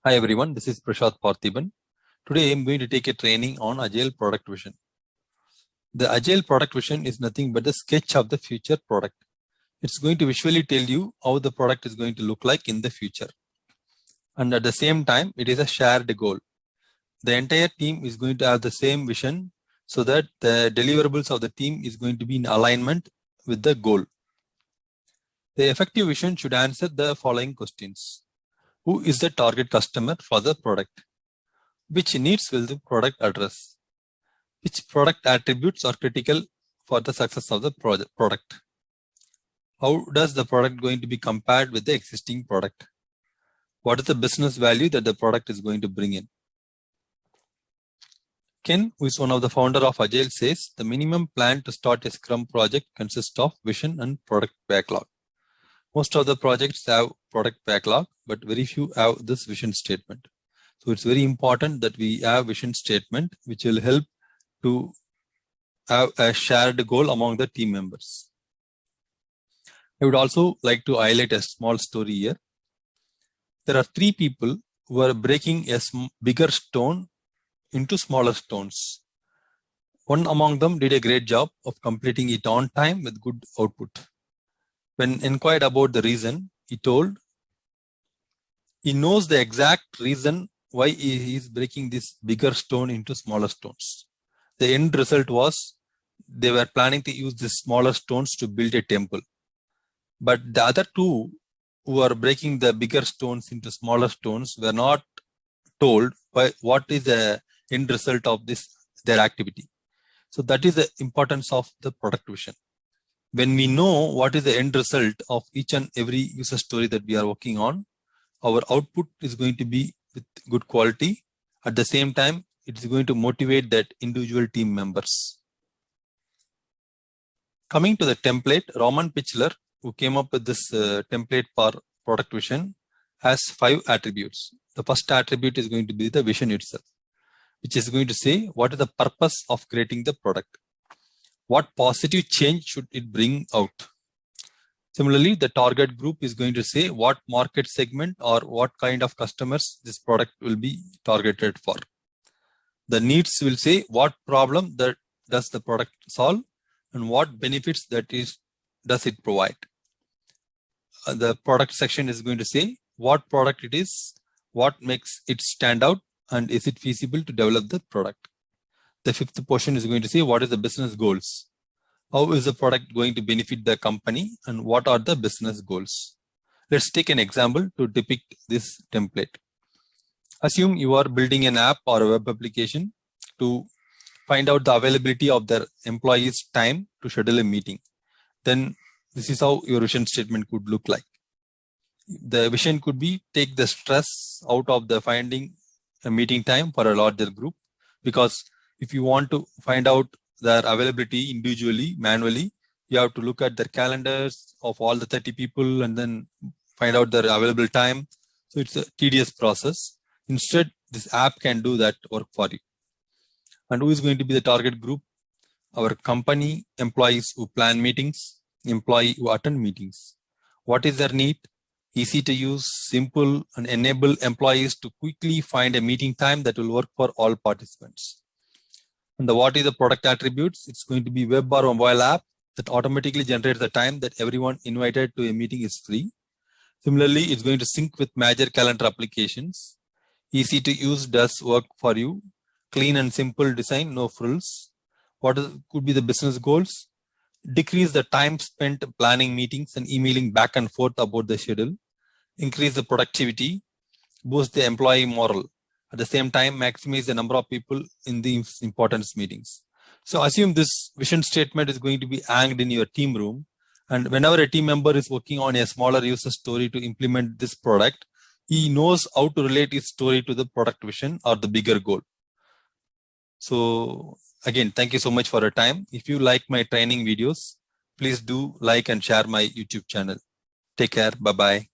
Hi everyone, this is Prashad Parthiban. Today I am going to take a training on Agile Product Vision. The Agile Product Vision is nothing but a sketch of the future product. It's going to visually tell you how the product is going to look like in the future. And at the same time, it is a shared goal. The entire team is going to have the same vision so that the deliverables of the team is going to be in alignment with the goal. The effective vision should answer the following questions. Who is the target customer for the product? Which needs will the product address? Which product attributes are critical for the success of the product? How does the product going to be compared with the existing product? What is the business value that the product is going to bring in? Ken, who is one of the founder of Agile, says the minimum plan to start a Scrum project consists of vision and product backlog. Most of the projects have product backlog, but very few have this vision statement. So it's very important that we have vision statement, which will help to have a shared goal among the team members. I would also like to highlight a small story here. There are three people who are breaking a bigger stone into smaller stones. One among them did a great job of completing it on time with good output. When inquired about the reason, he told he knows the exact reason why he is breaking this bigger stone into smaller stones. The end result was they were planning to use these smaller stones to build a temple. But the other two who are breaking the bigger stones into smaller stones were not told what is the end result of their activity. So that is the importance of the product vision. When we know what is the end result of each and every user story that we are working on, our output is going to be with good quality. At the same time, it is going to motivate that individual team members. Coming to the template, Roman Pichler, who came up with this template for product vision, has 5 attributes. The first attribute is going to be the vision itself, which is going to say what is the purpose of creating the product. What positive change should it bring out? Similarly, the target group is going to say what market segment or what kind of customers this product will be targeted for. The needs will say what problem that does the product solve and what benefits does it provide. The product section is going to say what product it is, what makes it stand out, and is it feasible to develop the product. The fifth portion is going to say what is the business goals. How is the product going to benefit the company and what are the business goals? Let's take an example to depict this template. Assume you are building an app or a web application to find out the availability of their employees' time to schedule a meeting. Then this is how your vision statement could look like. The vision could be take the stress out of the finding a meeting time for a larger group, because if you want to find out their availability individually, manually, you have to look at their calendars of all the 30 people and then find out their available time. So it's a tedious process. Instead, this app can do that work for you. And who is going to be the target group? Our company employees who plan meetings, employee who attend meetings. What is their need? Easy to use, simple, and enable employees to quickly find a meeting time that will work for all participants. And what is the product attributes? It's going to be web or mobile app that automatically generates the time that everyone invited to a meeting is free. Similarly, it's going to sync with major calendar applications. Easy to use, does work for you. Clean and simple design, no frills. Could be the business goals? Decrease the time spent planning meetings and emailing back and forth about the schedule. Increase the productivity. Boost the employee morale. At the same time, maximize the number of people in the importance meetings. So assume this vision statement is going to be hanged in your team room. And whenever a team member is working on a smaller user story to implement this product, he knows how to relate his story to the product vision or the bigger goal. So again, thank you so much for your time. If you like my training videos, please do like and share my YouTube channel. Take care. Bye-bye.